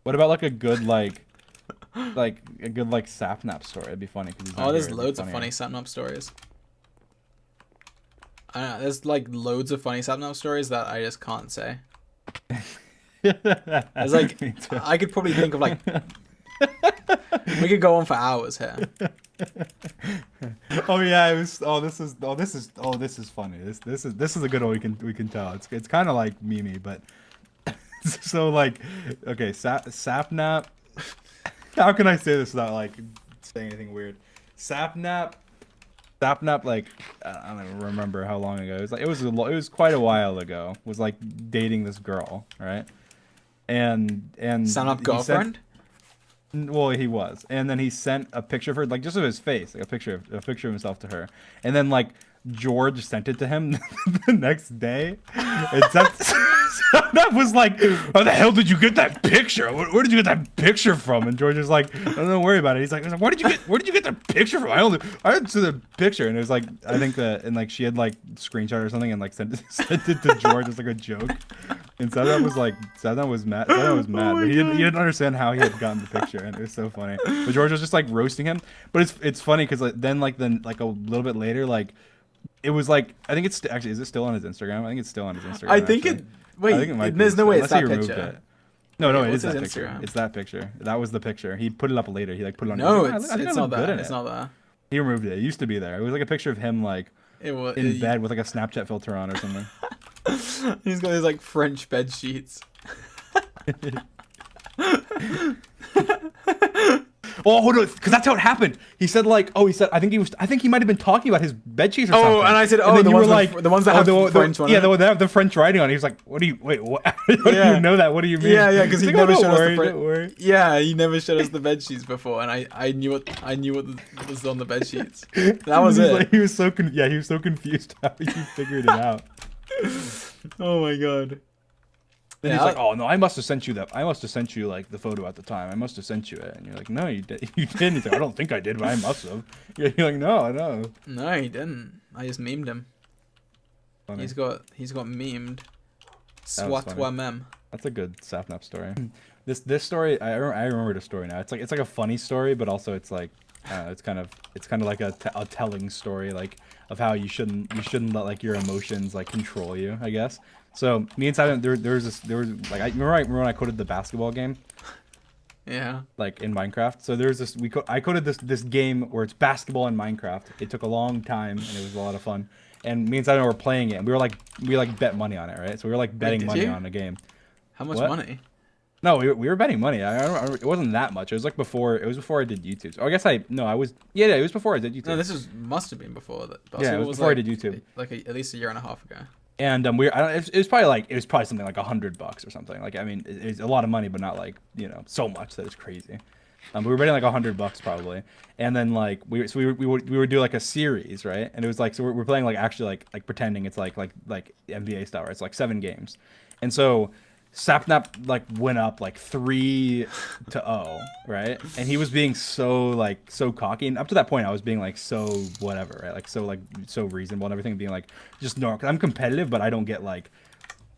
What about like a good like a good like Sapnap story? It'd be funny because Oh, there's loads of funny Sapnap stories. I don't know. There's like loads of funny Sapnap stories that I just can't say. There's like I could probably think of like we could go on for hours here. Oh yeah, it was. This is funny. This is a good one we can tell. It's kind of like Mimi, but so like okay, Sapnap. How can I say this without like saying anything weird? Sapnap, like I don't even remember how long ago. It was quite a while ago. Was like dating this girl, right? And Sapnap girlfriend. Well, he was, and then he sent a picture of her, like just of his face, like a picture of himself to her, and then like George sent it to him the next day, and that was like, how the hell did you get that picture? Where did you get that picture from? And George is like, don't worry about it. He's like, where did you get the picture from? I didn't see the picture, and it was like, I think and like she had like screenshot or something and like sent it to George as like a joke. And Sadam was mad. Sadam was mad, but he didn't understand how he had gotten the picture, and it was so funny. But George was just like roasting him. But it's funny because then like a little bit later, like it was like I think it's actually, is it still on his Instagram? I think it's still on his Instagram. I think actually. Wait, I think it might there's be, no way unless it's that he removed picture. it. No, it is What's that his picture. Instagram? It's that picture. That was the picture. He put it up later. He like put it on. No, his, it's not that. It's not that. He removed it. It used to be there. It was like a picture of him like in bed with like a Snapchat filter on or something. He's got his like French bed sheets. Oh, hold on, because that's how it happened. He said like, I think he might have been talking about his bed sheets or something. Oh, and I said, and then the you were ones like, the ones that have the French one. Yeah, the one that have the French writing on it. He was like, what do you know that? What do you mean? Yeah, because he never showed us the Don't worry. Yeah, he never showed us the bed sheets before, and I knew what was on the bed sheets. That was it. Like, he was so confused how you figured it out. Oh my god. Then he's like, "Oh no, I must have sent you that. I must have sent you like the photo at the time. I must have sent you it." And you're like, "No, you did. You didn't." He's like, "I don't think I did, but I must have." You're like, "No, no." No, he didn't. I just memed him. Funny. He's got memed. Swat mem. That's a good Sapnap story. This story, I remember the story now. It's like a funny story, but also it's like it's kind of like a telling story, like of how you shouldn't let like your emotions like control you, I guess. So me and Simon, there was like I remember when I coded the basketball game. Yeah. Like in Minecraft. So there's this I coded this game where it's basketball in Minecraft. It took a long time and it was a lot of fun. And me and Simon were playing it, and we bet money on it, right? So we were like betting money on a game. How much money? No, we were betting money. It wasn't that much. It was like before. It was before I did YouTube. So I guess it was before I did YouTube. No, must have been before that. Yeah, it was before I did YouTube. Like at least a year and a half ago. And it was probably something like $100 or something. Like I mean, it's a lot of money, but not like so much that it's crazy. We were betting like $100 probably, and then like we would do like a series, right? And it was like so we're playing like actually like pretending it's like NBA style, right? It's like 7 games, and so Sapnap like went up like 3-0, right? And he was being so cocky, and up to that point I was being like so whatever, right? Like so reasonable and everything, being like just normal. Cause I'm competitive, but I don't get like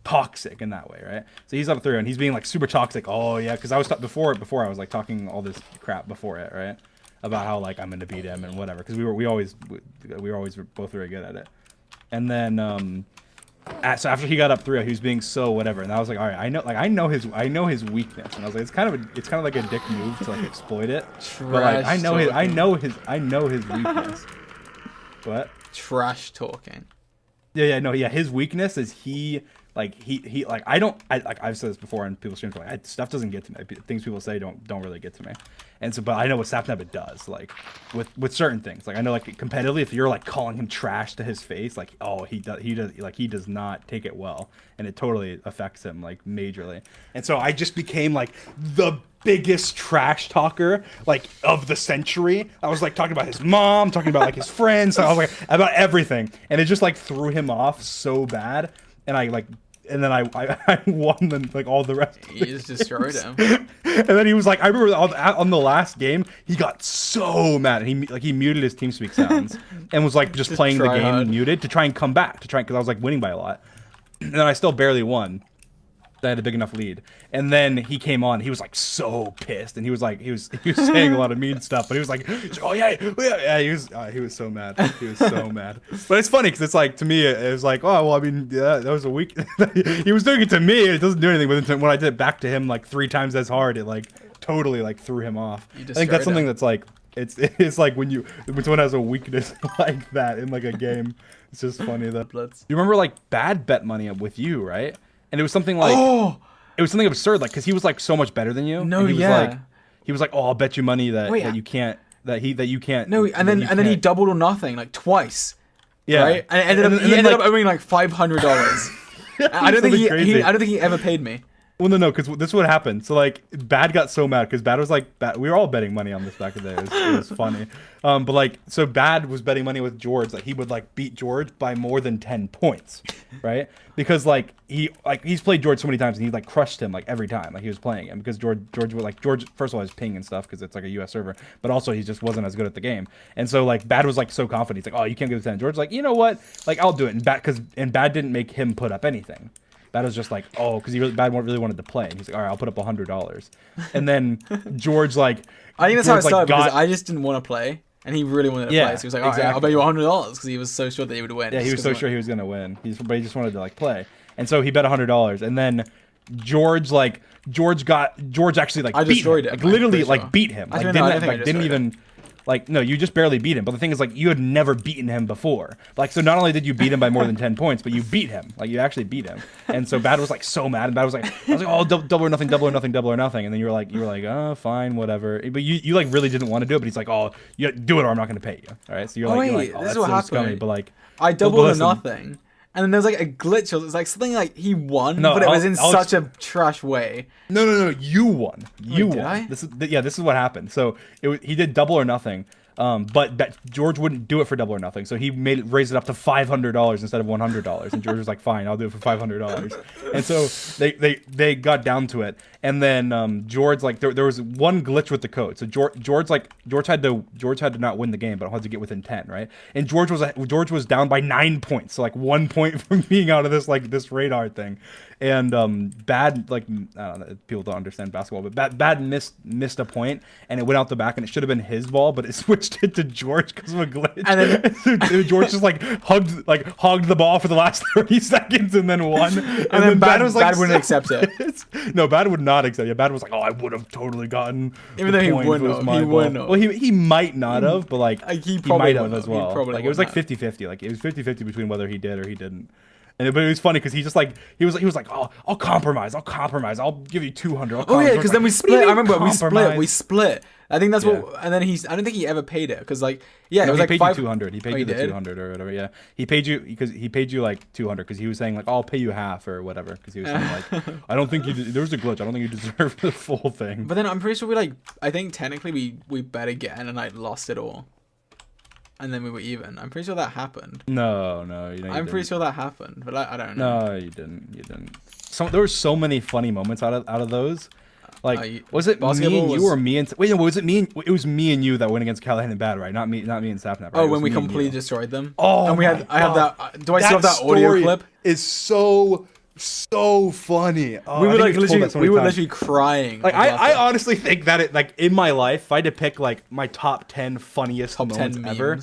toxic in that way, right? So he's up 3 and he's being like super toxic. Oh yeah, because I was before I was like talking all this crap before it, right? About how like I'm gonna beat him and whatever, because we were always both very good at it. And then so after he got up 3, he was being so whatever, and I was like, all right, I know his weakness, and I was like, it's kind of like a dick move to like exploit it, but like I know his weakness. What? Trash talking. Yeah, his weakness is he I've said this before on people's streams, like stuff doesn't get to me. Things people say don't really get to me. And so, but I know what Sapnap does, like with certain things. Like I know, like competitively, if you're like calling him trash to his face, like he does not take it well, and it totally affects him like majorly. And so I just became like the biggest trash talker like of the century. I was like talking about his mom, talking about like his friends, I was like about everything, and it just like threw him off so bad. And then I won them like all the rest. You just destroyed him. And then he was like, I remember on the last game, he got so mad. And he muted his TeamSpeak sounds and was like just playing the game muted to try and come back because I was like winning by a lot. And then I still barely won. I had a big enough lead. And then he came on. He was like so pissed, and he was saying a lot of mean stuff. But he was like, "Oh yeah, yeah." He was so mad. He was so mad. But it's funny because it's like, to me it was like, oh well, I mean, yeah, that was a weak. He was doing it to me. And it doesn't do anything. But when I did it back to him like 3 times as hard, it like totally like threw him off. I think that's something that's like, it's like when someone has a weakness like that in like a game. It's just funny that. You remember like Bad bet money with you, right? And it was something like, it was something absurd, like, because he was like so much better than you. No, and yeah. He was like, oh, I'll bet you money that you can't. No, and then he doubled or nothing like twice. Yeah. Right. And he ended up owing like $500. I don't think he ever paid me. Well, no, because this is what happened. So, like, Bad got so mad because Bad was like, we were all betting money on this back in the day. It was funny. But, like, so Bad was betting money with George that he would, like, beat George by more than 10 points, right? Because, like, he's played George so many times and he, like, crushed him, like, every time. Like, he was playing him because George would, like, first of all, he's ping and stuff because it's, like, a U.S. server. But also, he just wasn't as good at the game. And so, like, Bad was, like, so confident. He's like, oh, you can't give it 10. George's like, you know what? Like, I'll do it. And Bad didn't make him put up anything. Bad was just like, oh, because Bad really wanted to play. And he's like, all right, I'll put up $100. And then George, like, I think that's how it started, because I just didn't want to play, and he really wanted to play. So he was like, all right, I'll bet you $100, because he was so sure that he would win. Yeah, he was so sure he was going to win. But he just wanted to, like, play. And so he bet $100. And then George actually, like, I beat destroyed him. him. Like, literally, like, beat him. Like, didn't even... Like, no, you just barely beat him. But the thing is, like, you had never beaten him before. Like, so not only did you beat him by more than 10 points, but you beat him. Like, you actually beat him. And so Bad was, like, so mad. And Bad was like, oh, double or nothing, double or nothing, double or nothing. And then you were like, oh, fine, whatever. But you like, really didn't want to do it. But he's like, oh, you do it or I'm not going to pay you. All right? So you're like, oh, this that's is what so happened. scummy. But, like, I doubled or nothing. And then there was like a glitch. It was like something like he won, but it was in such a trash way. No. You won. You won. Did I? This is what happened. So he did double or nothing. But George wouldn't do it for double or nothing, so he raised it up to $500 instead of $100. And George was like, "Fine, I'll do it for $500." And so they got down to it. And then George, like, there was one glitch with the code. So George had to not win the game, but had to get within 10, right? And George was down by 9 points, so like 1 point from being out of this radar thing. And Bad, like, I don't know, people don't understand basketball, but Bad missed a point, and it went out the back, and it should have been his ball, but it switched it to George because of a glitch. And then George just like hogged the ball for the last 30 seconds and then won. And then Bad was like, Bad wouldn't accept it. No, Bad would not accept it. Bad was like, oh, I would have totally gotten. Even though he wouldn't have. Well, he might not have, but like he might have as well. Like, it was like 50-50. Like, it was 50-50 between whether he did or he didn't. But it was funny because he just like he was like, oh, I'll compromise, I'll give you 200. Oh yeah, because then we split. I remember we split. I think that's what. And then I don't think he ever paid it because like it was like he paid you 200. He paid you the 200 or whatever. Yeah, he paid you like 200 because he was saying like, oh, I'll pay you half or whatever because he was saying like, I don't think there was a glitch. I don't think you deserve the full thing. But then I'm pretty sure I think technically we bet again and I lost it all. And then we were even. I'm pretty sure that happened. No, I'm pretty sure that happened, but I don't know. No, you didn't. There were so many funny moments out of those. Like, was it me and you or me and wait? No, was it me? It was me and you that went against Callahan and Bad, right? Not me and Sapnap. Right? Oh, when we completely destroyed them. Oh, and I have that. Do I still have that audio clip? Is so funny. Oh, we were literally crying. Like, I honestly think that in my life, if I had to pick like my top 10 funniest moments ever,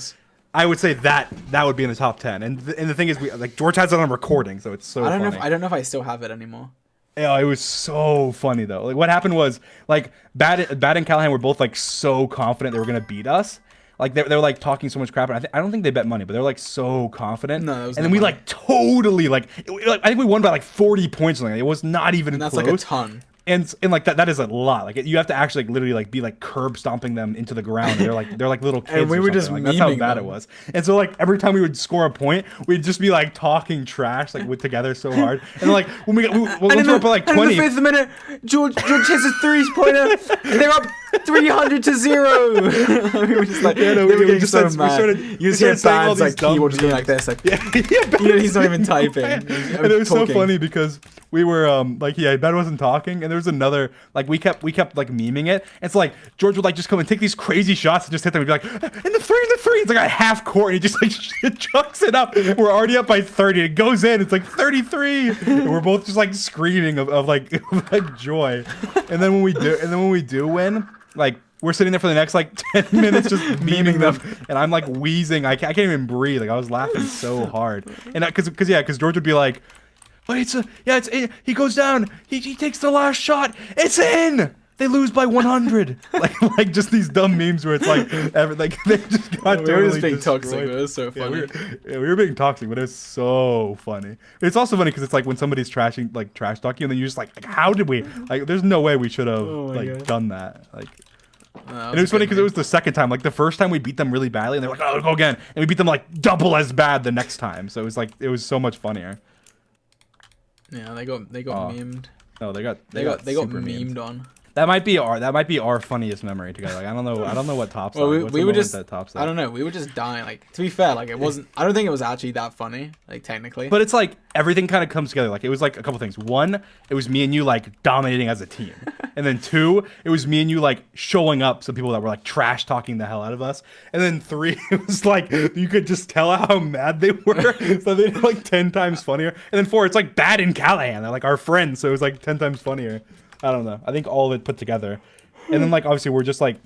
I would say that would be in the top 10. And the thing is, George has it on recording, so it's so. I don't know if I still have it anymore. Yeah, it was so funny though. Like, what happened was like Bad and Callahan were both like so confident they were gonna beat us. Like, they were like talking so much crap, and I don't think they bet money, but they're like so confident. No, that was and then we like totally like I think we won by like 40 points or something. It was not even and that's close. Like a ton. And like that is a lot. Like, you have to actually like, literally like be like curb stomping them into the ground. They're like little kids. And we were just like, that's how bad it was. And so like every time we would score a point, we'd just be like talking trash like together so hard. And like when we're up by like 20. And in the 5th minute, George hits a 3-pointer. They're up 300 to 0. We were just like, Yeah, no, they were we getting just so started- we mad. started- You we just hear started saying all Bad's like these dumb keyboard just going like memes. this, like, Yeah, you know, he's not even typing. and it was so funny because we were like, yeah, Ben wasn't talking, and there was another, like, we kept like memeing it. And it's like George would like just come and take these crazy shots and just hit them and be like, in the three. It's like a half court, and he just like chucks it up. We're already up by 30. It goes in. It's like 33, and we're both just like screaming of like joy. And then when we do win, like, we're sitting there for the next like 10 minutes just memeing them, and I'm like wheezing. I can't even breathe. Like, I was laughing so hard, and because George would be like, "But it's in. He goes down. He takes the last shot. It's in. They lose by 100." like just these dumb memes where it's like they just got We were totally just being toxic. destroyed. It was so Yeah, funny. we were being toxic, but it's so funny. It's also funny because it's like when somebody's trash talking, and then you're just like, how did we? Like, there's no way we should have Oh my God. done that. Like. That And it was funny a good because it was the second time. Like, the first time we beat them really badly, and they're like, "Oh, go again," and we beat them like double as bad the next time. So it was so much funnier. meme. Yeah, they got Oh, memed. No, they got memed super memed. on. That might be our funniest memory together. Like, I don't know what tops. Well, that. What's we the were moment just, that tops I that? don't know, we were just dying. Like, to be fair, like, it wasn't, I don't think it was actually that funny, like, technically. But it's like everything kind of comes together. Like, it was like a couple things. One, it was me and you like dominating as a team, and then two, it was me and you like showing up some people that were like trash talking the hell out of us, and then three, it was like you could just tell how mad they were, so they're like 10 times funnier. And then four, it's like Bad and Callahan. They're like our friends, so it was like 10 times funnier. I don't know. I think all of it put together. And then, like, obviously, we're just like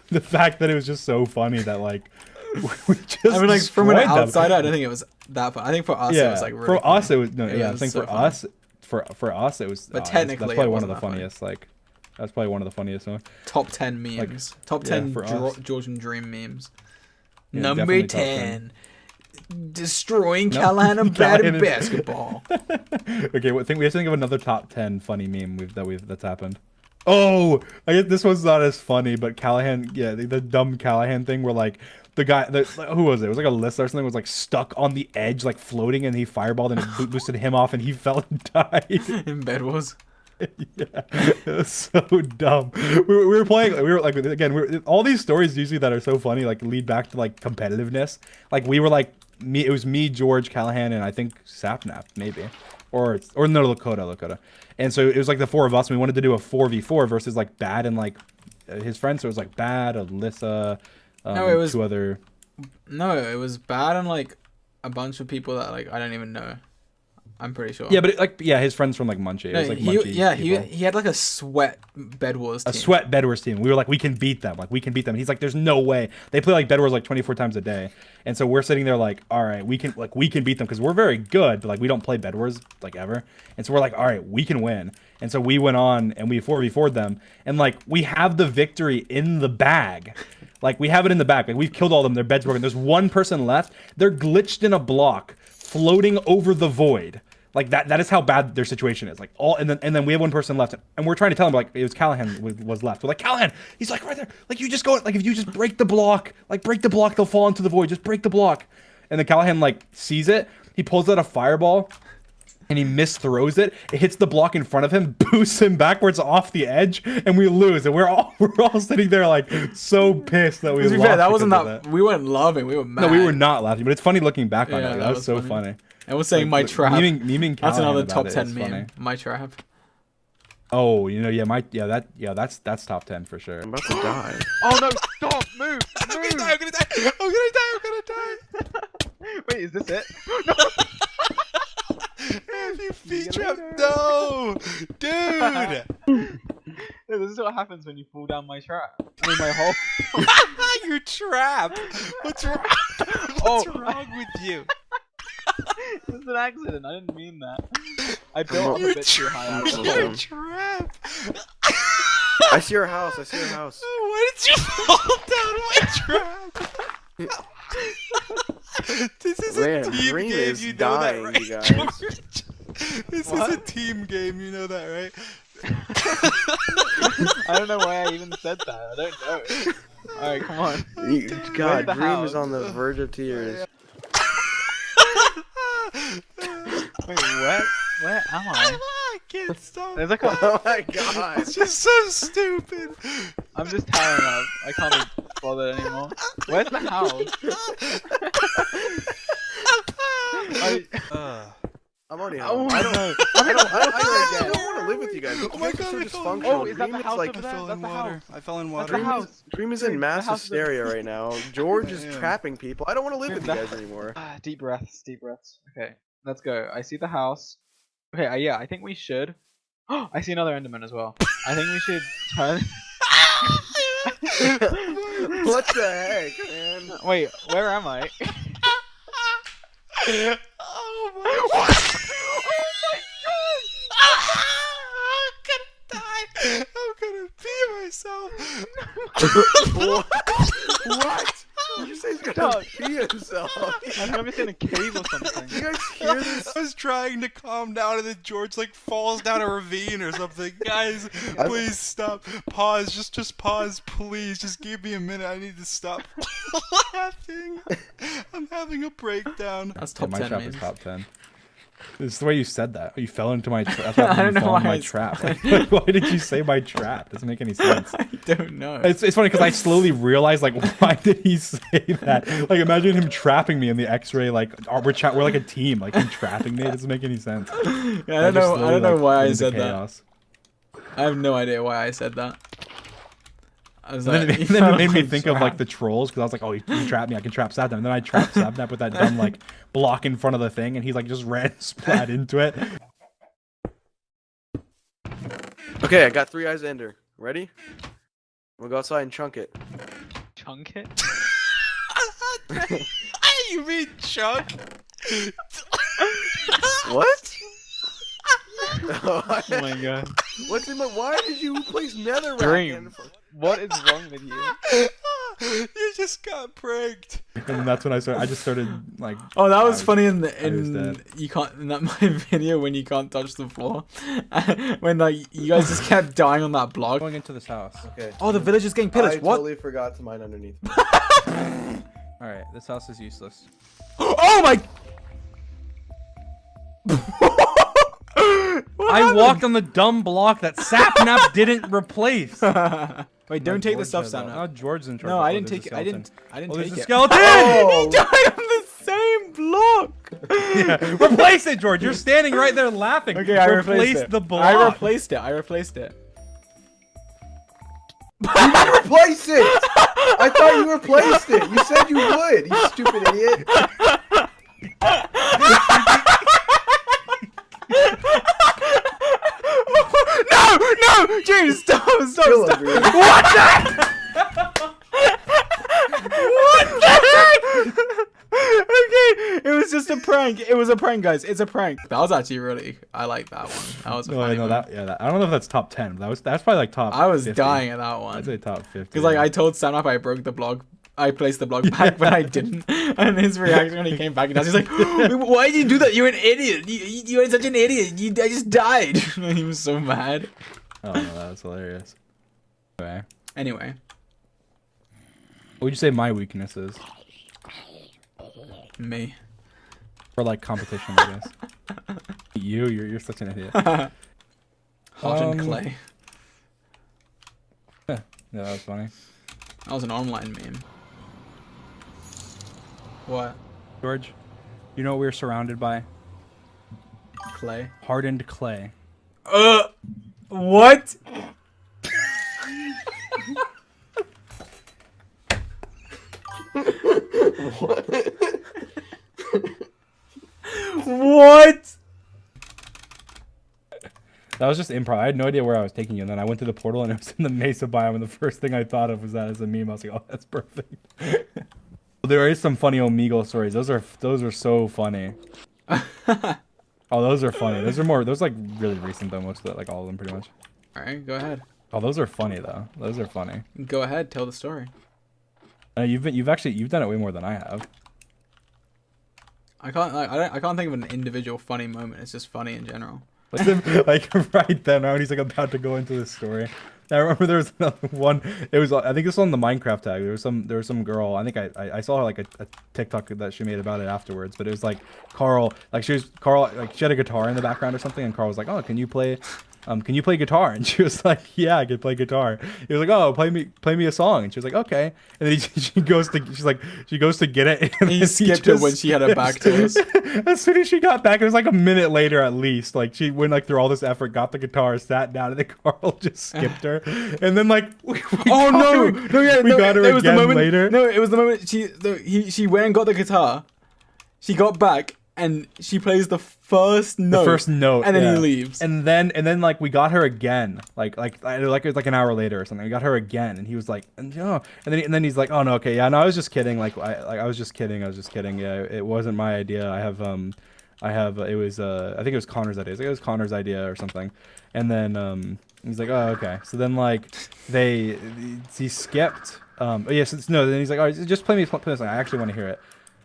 the fact that it was just so funny that like we just. I mean, like, from an destroyed them. outsider, I don't think it was that fun. I think for us, it was like really for us funny. it was no. It Yeah, I was think so for funny. us, for us it was. But that's technically, it probably one of wasn't the that funny. funniest. Like, that's probably one of the funniest. Top 10 memes. Top yeah, 10 for us. Georgian Dream memes. Yeah, Number definitely top 10. Destroying No. Callahan and Bad Callahan in and- basketball. Okay, we have to think of another top 10 funny meme that's happened. Oh, I guess this one's not as funny, but Callahan, yeah, the dumb Callahan thing where like the guy, who was it? It was like a list or something, was like stuck on the edge, like floating, and he fireballed and it boosted him off, and he fell and died. In bed was. Yeah, it was so dumb. We were playing. We were like, again, all these stories usually that are so funny like lead back to like competitiveness. Like, we were like me. It was me, George, Callahan, and I think Sapnap maybe, or no, Lakota. And so it was like the four of us. And we wanted to do a 4v4 versus like Bad and like his friends. So it was like Bad, Alyssa, No, it was- two other. No, it was Bad and like a bunch of people that like I don't even know. I'm pretty sure. Yeah, but his friends from like Munchie. No, It was like he Munchie people. had like a sweat Bed Wars team. A sweat Bed Wars team. We were like, we can beat them. Like, we can beat them. And he's like, there's no way. They play like Bed Wars like 24 times a day. And so we're sitting there like, all right, we can beat them because we're very good, but like we don't play Bed Wars like ever. And so we're like, all right, we can win. And so we went on and we 4v4'd them. And like, we have the victory in the bag. Like, we have it in the bag. Like, we've killed all of them. Their bed's broken. There's one person left. They're glitched in a block, floating over the void. Like, that is how bad their situation is. Like, and then we have one person left, and we're trying to tell him, like, it was Callahan was left. We're like, Callahan, he's like right there. Like, you just go, like, if you just break the block, they'll fall into the void. Just break the block. And then Callahan like sees it. He pulls out a fireball, and he misthrows it. It hits the block in front of him, boosts him backwards off the edge, and we lose. And we're all sitting there like so pissed that we To lost. be fair, that because wasn't of that. We weren't laughing. We were mad. No, we were not laughing, but it's funny looking back on Yeah, it. that That was was so funny. funny. I was saying my Like, trap. Memeing That's Callahan another about top it 10 is meme. funny. My trap. Oh, that's top 10 for sure. I'm about to die. Oh no! Stop! Move! I'm gonna Move! die. I'm gonna die. I'm gonna die. I'm gonna die. Wait, is this it? You feet trap. No, dude. No, this is what happens when you fall down my trap. I mean, my hole. You're trapped. What's wrong? What's wrong with you? It's an accident. I didn't mean that. I built up a bit too high. You're Actually. trapped. I see your house. I see your house. Why did you fall down my trap? This is Man, a team Dream game, is you know dying, that, right, you guys. George? This is a What? team game, you know that, right? I don't know why I even said that. I don't know. Alright, come on. God, the Dream is house? on the verge of tears. Wait, where am I? can't stop. There's like a. Oh my god. It's just so stupid. I'm just tiring up. I can't be bothered anymore. Where's the house? I'm already Oh home. my I don't god. I don't want to live with you guys. You Oh my guys god, are I so fell in dysfunctional. Oh, is that the Dream is house like over I there? fell That's in the water. house. I fell in That's water. the house. Dream is in The mass house is- hysteria right now. George is Yeah. trapping people. I don't want to live with you Dream, guys anymore. Deep breaths, deep breaths. Okay, let's go. I see the house. Okay, yeah, I think we should. I see another Enderman as well. I think we should turn. What the heck, man? Wait, where am I? Oh my god! I'm gonna die! I'm gonna pee myself! What? Did you say he's gonna Dog. pee himself? I think I'm just in a cave or something. You guys hear this? I was trying to calm down and then George like falls down a ravine or something. Guys, please stop. Pause. Just pause, please. Just give me a minute. I need to stop laughing. I'm having a breakdown. That's Yeah, top my 10 trap memes. is top 10. It's the way you said that. You fell into my trap. I I don't know fell into why my I trap. Like, why did you say my trap? Doesn't make any sense. I don't know. It's funny because I slowly realized like why did he say that? Like imagine him trapping me in the X-ray. Like we're like a team. Like him trapping me. It doesn't make any sense. Yeah, I just don't know. I slowly, don't know like, why I went into said that. chaos. I have no idea why I said that. I was And then, like, it, then it made me "I'm think of like trapped." the trolls because I was like, oh, you trapped me, I can trap Sapnap. And then I trapped Sapnap with that dumb like block in front of the thing, and he like just ran splat into it. Okay, I got 3 eyes Ender. Ready? We'll go outside and chunk it. Chunk it? You mean Chuck? What? Oh my god. What's in my? Why did you place netherrack Dream. in? What is wrong with you? You just got pranked. And then that's when I just started like. Oh, that I was was- funny in was the dead. you can't in that my video when you can't touch the floor, when like you guys just kept dying on that block. Going into this house. Okay. Oh, the village is getting I pillaged. What? totally forgot to mine underneath. All right, this house is useless. Oh my! I walked on the dumb block that Sapnap didn't replace. Wait, don't take the George stuff, has Sam. that. No, George's in charge. No, Oh, I didn't there's a take it. I didn't. skeleton. I didn't Oh, there's take a it. skeleton! Oh! He died on the same block. Yeah, replace it, George. You're standing right there laughing. Okay, I replaced Replace it. the block. I replaced it. I replaced it. Replace it! I thought you replaced it. You said you would. You stupid idiot. No, James, stop, Kill stop. him, Dream. What the? What the heck? Okay, it was just a prank. It was a prank, guys. It's a prank. That was actually really. I like that one. That was a No, I funny know one. that. Yeah, that, I don't know if that's top 10. But that's probably like top. I was 50. dying at that one. I'd say top 50. Because like I told Sanap I broke the blog. I placed the blog back, but I didn't. And his reaction when he came back, he's like, "Why did you do that? You're an idiot. You're such an idiot. I just died." And he was so mad. Oh no, that was hilarious. Okay. Anyway, What would you say my weakness is me. for like competition? I guess. You're such an idiot. Hot and Um, clay. Yeah, that was funny. That was an online meme. What? George, you know what we're surrounded by? Clay? Hardened clay. What? What? That was just improv. I had no idea where I was taking you, and then I went to the portal, and it was in the Mesa biome, and the first thing I thought of was that as a meme. I was like, "Oh, that's perfect." There is some funny Omegle stories. Those are so funny. Oh, those are funny. Those like really recent though. Most of it, like all of them, pretty much. Alright, go ahead. Oh, those are funny though. Those are funny. Go ahead, tell the story. You've done it way more than I have. I can't think of an individual funny moment. It's just funny in general. Like right then, when he's like about to go into this story, I remember there was another one. It was I think this was on the Minecraft tag. There was some girl. I think I saw like a TikTok that she made about it afterwards. But it was like Carl, like she had a guitar in the background or something, and Carl was like, "Oh, can you play guitar?" And she was like, "Yeah, I can play guitar." He was like, "Oh, play me a song." And she was like, "Okay." And then she goes to get it. And He then skipped it when she had her back to us. As soon as she got back, it was like a minute later at least. Like she went like through all this effort, got the guitar, sat down, and then Carl just skipped her. And then like, we Oh no! we got her it was the again moment, later. No, it was the moment she went and got the guitar. She got back and she plays the first note. The first note, and then yeah. he leaves. And then like we got her again, like it was like an hour later or something. We got her again, and he was like, and then he's like, "Oh no, okay, yeah, no, I was just kidding. I was just kidding. Yeah, it wasn't my idea. I have it was I think it was Connor's idea. I think it was Connor's idea or something." And then he's like, "Oh, okay." So then like he skipped. Yes, no. Then he's like, "All right, just play this song. I actually want to hear it."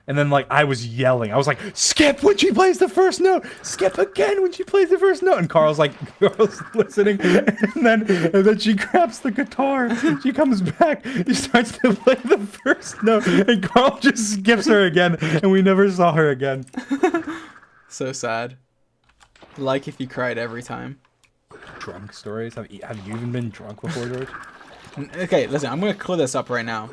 And then like I was yelling. I was like, "Skip when she plays the first note. Skip again when she plays the first note." And Carl's listening. And then she grabs the guitar. She comes back. She starts to play the first note. And Carl just skips her again. And we never saw her again. So sad. Like if you cried every time. Drunk stories. Have you even been drunk before, George? Okay, listen, I'm gonna clear this up right now.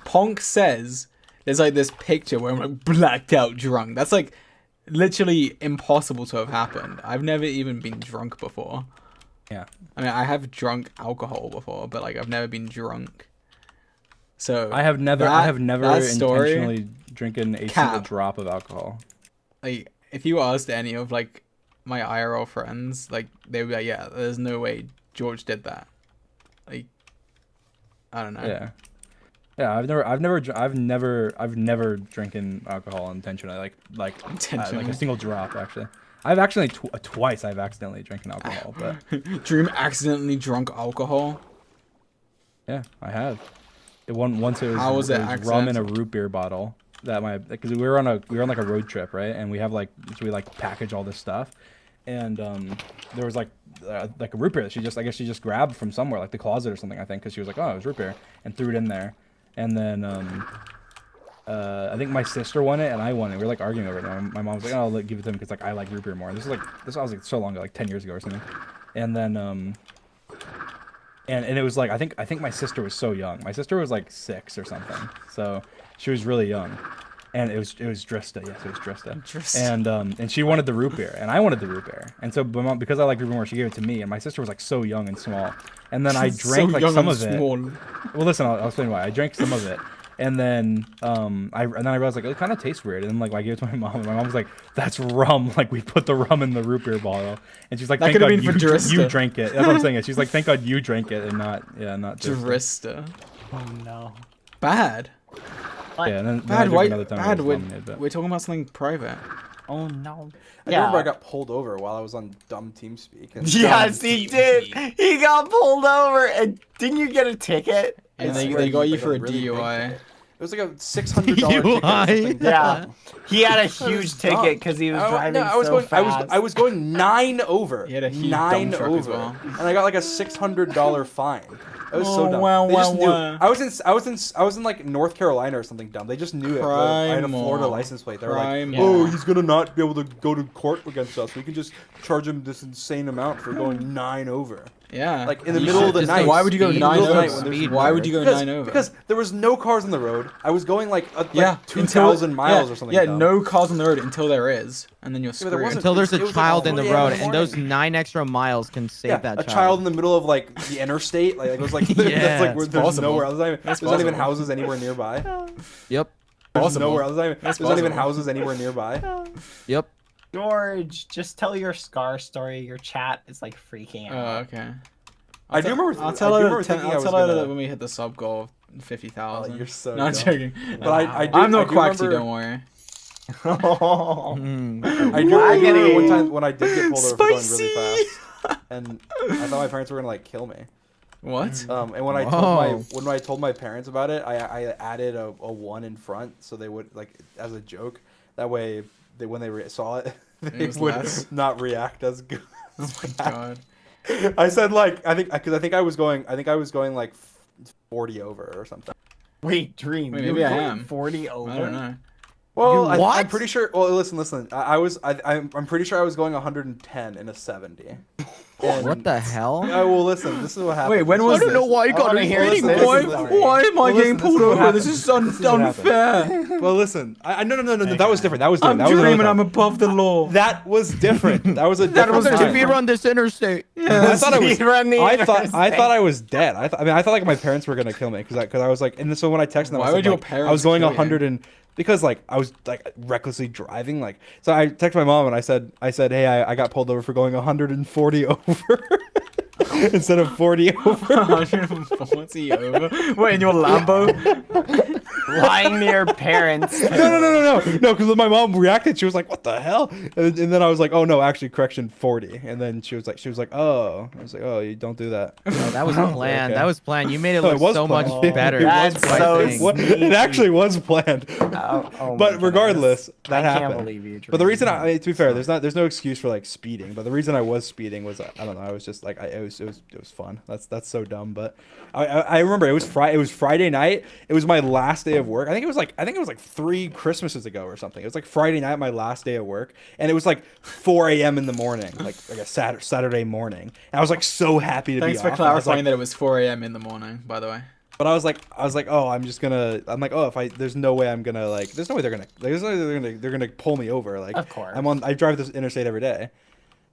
Ponk says there's like this picture where I'm like blacked out drunk. That's like literally impossible to have happened. I've never even been drunk before. Yeah. I mean, I have drunk alcohol before, but like I've never been drunk. So I have never that story, intentionally drinking a single drop of alcohol. like if you asked any of like my IRL friends, like they would be like, "Yeah, there's no way George did that." Like, I don't know. Yeah. Yeah, I've never drinking alcohol intentionally, like a single drop actually. I've actually twice I've accidentally drinking alcohol, but Dream accidentally drunk alcohol. yeah, I have. Once it was, How was it rum in a accidental? root beer bottle because we were on like a road trip, right? And we have so we package all this stuff, and there was like a root beer that she just grabbed from somewhere, like the closet or something, I think, because she was like, "Oh, it was root beer," and threw it in there. And then I think my sister won it and I won it. We were like arguing over it. And my mom was like, "Oh, give it to him because like I like root beer more." And this was like so long ago, like 10 years ago or something. And then and it was like I think my sister was so young. My sister was like 6 or something, so she was really young. And it was Drista, yes, it was Drista. And she wanted the root beer, and I wanted the root beer. And so my mom, because I like root beer more, she gave it to me. And my sister was like so young and small. And then I drank like some of it. Well, listen, I'll explain why. I drank some of it, and then I realized like it kind of tastes weird. And then like I gave it to my mom, and my mom was like, "That's rum. Like we put the rum in the root beer bottle." And she's like, That "Thank God could've been for Drista. you drank it." That's what I'm saying. She's like, "Thank God you drank it and not Drista." Drista. Oh no. Bad. Yeah, and then Bad. I Why? drank another time. Bad. It was lemonade, but- We're talking about something private. Oh no. I remember I got pulled over while I was on dumb TeamSpeak. And Yes, he did. He got pulled over, and didn't you get a ticket? And I they swear got you like for a really big DUI. ticket. It was like a $600 ticket. Or something. Yeah. He had a huge dumb. ticket because he was driving I was so going. fast. I was going 9 over. He had a huge 9 dump truck as over, well. and I got like a $600 fine. It was so Oh, dumb. wow, They just wow, knew. wow. I was in like North Carolina or something dumb. They just knew it. I had a Florida Primal. license plate. They were like, Primal. "Oh, he's gonna not be able to go to court against us. We can just charge him this insane amount for going 9 over." Yeah. Like in the You middle of should the just night. go Why would you go speed. 9 Middle of the over? night when there's Why would you go 9 over? Because there was no cars on the road. I was going like 2,000 miles yeah, or something. Yeah, dumb. no cars on the road until there is, and then you're but there screwed. wasn't- Until there's it a was like child in the 3 a.m. road, in the and those morning. 9 extra miles can save Yeah, that a child in the middle of like the interstate, like it was like Yeah, that's like where it's there's possible. nowhere else. There's not That's even possible. houses anywhere nearby. Yep. There's Possible. nowhere else. There's That's not even possible. houses anywhere nearby. Yep. George, just tell your Scar story. Your chat is like freaking Oh, out. okay. I do remember. I'll tell I do her. remember thinking I I'll was tell her gonna. that when we hit the sub goal of 50,000. Oh, you're so No, I'm dumb. joking. But I did, I'm not I do Quaxy, remember- don't worry. Mm. I do Why remember getting- one time when I did get pulled over for going Spicy! really fast, and I thought my parents were gonna like kill me. What? And when I told my parents about it, I added a 1 in front so they would like as a joke. That way, when they saw it, they was would less. not react as good. Oh my god. I said like I think I was going like 40 over or something. Wait, Dream. Wait, you maybe were I going am. 40 over. I don't know. Well, I'm what? pretty sure. Well, listen. I'm pretty sure I was going 110 in a 70. And- What the hell? Oh, well, listen. This is what happened. Wait, when was I don't know why you I got wanna a hear rating this. point. Why am I Well, getting listen, pulled this is what over? This happened. is This is what happened. unfair. Well, listen. No. That was different. That was different. I'm that was dreaming another I'm time. above the law. That was different. That was a That different was I'm gonna time. speed run this interstate. I thought I was. Speedrun the I thought interstate. I was dead. I thought like my parents were gonna kill me because I was like, and so when I texted them, Why I said, would your like, parents I was going kill you? 100 and because like I was like recklessly driving, like so I texted my mom and I said, hey, I got pulled over for going 140 over instead of 40 over. 140 over. Wait, in your Lambo? Lying to your parents. No, because my mom reacted. She was like, "What the hell?" And then I was like, "Oh no, actually, correction, 40." And then she was like, "Oh," I was like, "Oh, you don't do that." No, that was planned. Okay. That was planned. You made it No, it look was so much planned. better. That's by so saying- What? It actually was planned. Oh my But regardless, goodness. that I happened. can't believe you. But the reason Dream. to be fair, there's no excuse for like speeding. But the reason I was speeding was I don't know. I was just like it was fun. That's so dumb. But I remember it was Friday night. It was my last day of work. I think it was like 3 Christmases ago or something. It was like Friday night, my last day of work, and it was like 4 a.m. in the morning, like a Saturday morning. And I was like so happy to Thanks be for off. And I was clarifying like, that it was 4 a.m. in the morning, by the way. But I was like, oh, I'm like, oh, there's no way they're gonna pull me over. Like, Of course. I drive this interstate every day.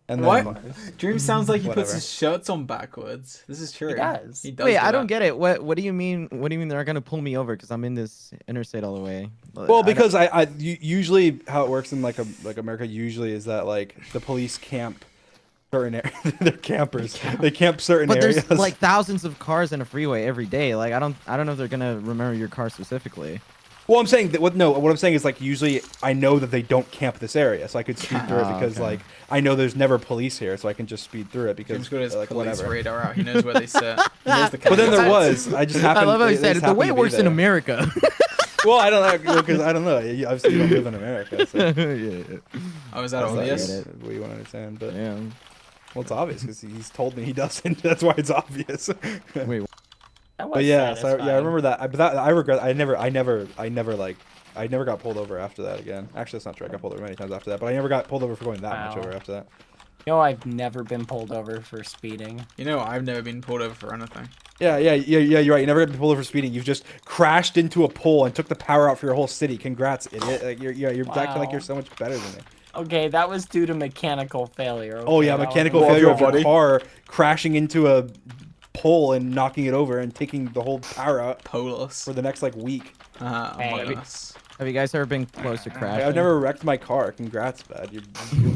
And What? then, Dream sounds like he puts Whatever. his shirts on backwards. This is true. He does. He does Wait, do I don't that. get it. What do you mean? What do you mean they're not gonna pull me over because I'm in this interstate all the way? well, because usually how it works in like America usually is that like the police camp certain areas. They're campers. They camp certain But areas. there's like thousands of cars in a freeway every day. Like I don't know if they're gonna remember your car specifically. Well, I'm saying that what I'm saying is like usually I know that they don't camp this area, so I could speed through it Oh, because okay. like I know there's never police here, so I can just speed through it because Dream's got his like police whatever. radar out. He knows where they sit. He knows the But then there cameras. was. I just happened. I love how he it said just it. The way happened it to be works in there. America. Well, I don't know because I don't know. Obviously, you don't live in America, so yeah. Oh, is that that's not obvious? what you want to understand. But Yeah. well, it's obvious because he's told me he doesn't. That's why it's obvious. Wait. That was But yeah, so satisfying. yeah, I remember that. But that I regret. I never got pulled over after that again. Actually, that's not true. I got pulled over many times after that, but I never got pulled over for going that much Wow. over after that. You know, I've never been pulled over for speeding. You know, I've never been pulled over for anything. Yeah, you're right. You never got pulled over for speeding. You've just crashed into a pole and took the power out for your whole city. Congrats, idiot! Like, you're acting like Wow. you're so much better than me. Okay, that was due to mechanical failure. Oh okay? yeah, That mechanical wasn't- failure of your body. car crashing into a pole and knocking it over and taking the whole power out Polus. for the next like week. Hey. Among Us. Have you guys ever been close to crashing? I've never wrecked my car. Congrats, bud. You're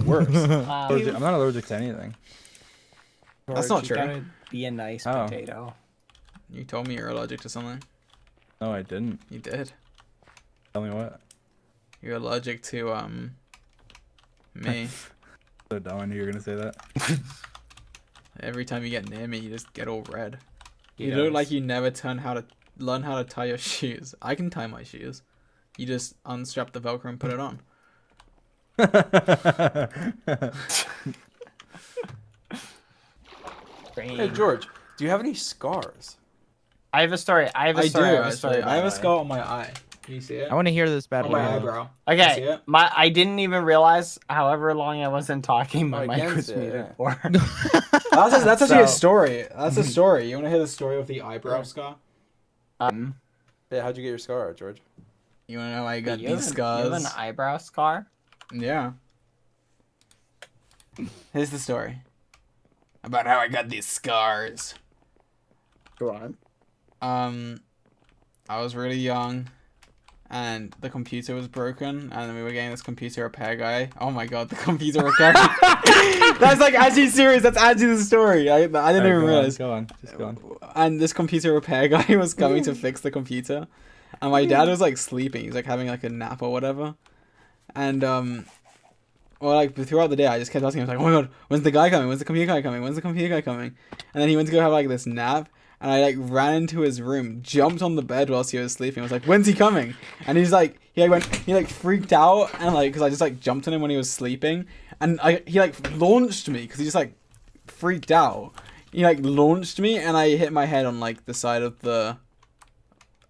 worse. Wow. I'm not allergic to anything. That's George, not you true. gotta Be a nice Oh. potato. You told me you're allergic to something. No, I didn't. You did. Tell me what. You're allergic to me. So dumb. I knew you were gonna say that. Every time you get near me, you just get all red. He You look does. like you never learn how to tie your shoes. I can tie my shoes. You just unstrap the Velcro and put it on. Hey George, do you have any scars? I have a story. I have a I do story. I have a story. actually. I have by a the way. scar on my eye. Can you see it? I want to hear this bad On boy. my out. eyebrow. You see Okay, it? I didn't even realize, however long I wasn't talking, my I mic can was see it, muted yeah. for. That's actually a So- story. That's a story. You want to hear the story of the eyebrow scar? Yeah, how'd you get your scar, George? You want to know how I got You have these an- You have scars? an eyebrow scar? Yeah. Here's the story about how I got these scars. Go on. I was really young, and the computer was broken, and we were getting this computer repair guy. Oh my god, the computer repair guy. That's like actually serious. That's actually the story. I didn't Alright, even go on, realize. Go on. Just go on. And this computer repair guy was coming to fix the computer, and my dad was like sleeping. He's like having like a nap or whatever, and well, like throughout the day, I just kept asking him, like, "Oh my god, when's the guy coming? When's the computer guy coming? When's the computer guy coming?" And then he went to go have like this nap, and I like ran into his room, jumped on the bed whilst he was sleeping. I was like, "When's he coming?" And he's like, he freaked out, and like, cause I just like jumped on him when he was sleeping, and he like launched me, cause he just like freaked out. He like launched me, and I hit my head on like the side of the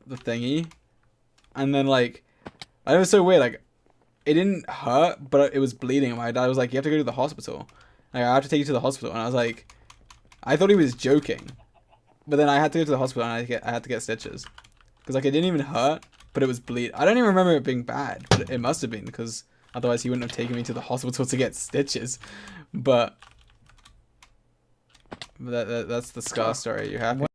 thingy, and then like it was so weird. Like it didn't hurt, but it was bleeding. My dad was like, "You have to go to the hospital. Like, I have to take you to the hospital." And I was like, I thought he was joking, but then I had to go to the hospital and I had to get stitches because like it didn't even hurt, but it was bleed. I don't even remember it being bad, but it must have been because otherwise he wouldn't have taken me to the hospital to get stitches. But that's the scar story. You happy?